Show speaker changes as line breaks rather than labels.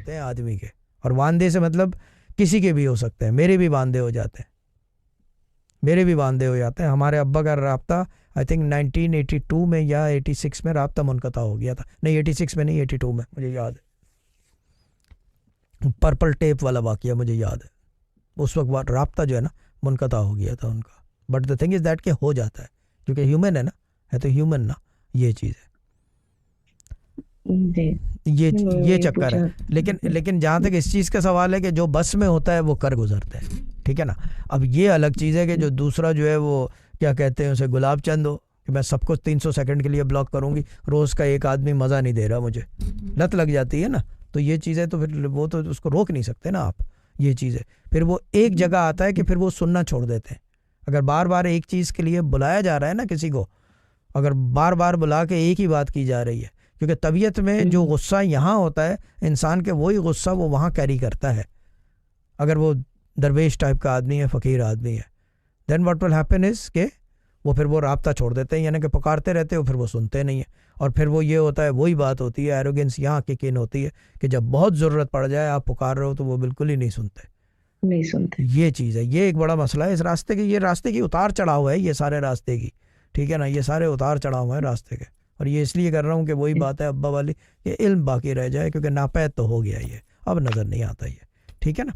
होते हैं आदमी के, और वांदे से मतलब किसी के भी हो सकते हैं, मेरे भी वांदे हो जाते हैं, मेरे भी वांदे हो जाते हैं। हमारे अब्बा का राब्ता आई थिंक 1982 में या 86 में राब्ता मुनक़ता हो गया था, नहीं 86 में नहीं 82 में, मुझे याद है। पर्पल टेप वाला वाक़या मुझे याद है, उस वक्त राब्ता जो है ना मुनक़ता हो गया था उनका। But the thing is that कि हो जाता है, क्योंकि ह्यूमन है ना, है तो ह्यूमन ना, ये चीज़ है,
जी।
ये
ये
चक्कर है।
पूछा।
लेकिन जहाँ तक इस चीज़ का सवाल है कि जो बस में होता है वो कर गुजरते हैं, ठीक है ना। अब ये अलग चीज़ है कि जो दूसरा जो है वो क्या कहते हैं उसे, गुलाब चंद हो कि मैं सबको 300 सेकंड के लिए ब्लॉक करूँगी, रोज़ का एक आदमी मज़ा नहीं दे रहा मुझे, लत लग जाती है ना। तो ये चीज़ें तो फिर वो तो उसको रोक नहीं सकते ना आप, ये चीज़ है। फिर वो एक जगह आता है कि फिर वो सुनना छोड़ देते हैं। अगर बार बार एक चीज़ के लिए बुलाया जा रहा है ना किसी को, अगर बार बार बुला के एक ही बात की जा रही है, क्योंकि तबीयत में जो गुस्सा यहाँ होता है इंसान के, वही गुस्सा वो वहाँ कैरी करता है। अगर वो दरवेश टाइप का आदमी है, फ़कीर आदमी है, then what will happen is के वो फिर वो राब्ता छोड़ देते हैं, यानी कि पुकारते रहते हो, फिर वो सुनते नहीं है। और फिर वो ये होता है, वही बात होती है, एरोगेंस यहाँ किक इन होती है कि जब बहुत ज़रूरत पड़ जाए आप पुकार रहे हो तो वो बिल्कुल ही नहीं सुनते।
नहीं सुनते।
ये चीज़ है, ये एक बड़ा मसला है इस रास्ते की। ये रास्ते की उतार चढ़ाव है, ये सारे रास्ते की, ठीक है ना, ये सारे उतार चढ़ाव हैं रास्ते के। और ये इसलिए कर रहा हूँ कि वही बात है अब्बा वाली, ये इल्म बाकी रह जाए, क्योंकि नापैद तो हो गया ये, अब नज़र नहीं आता ये, ठीक है ना।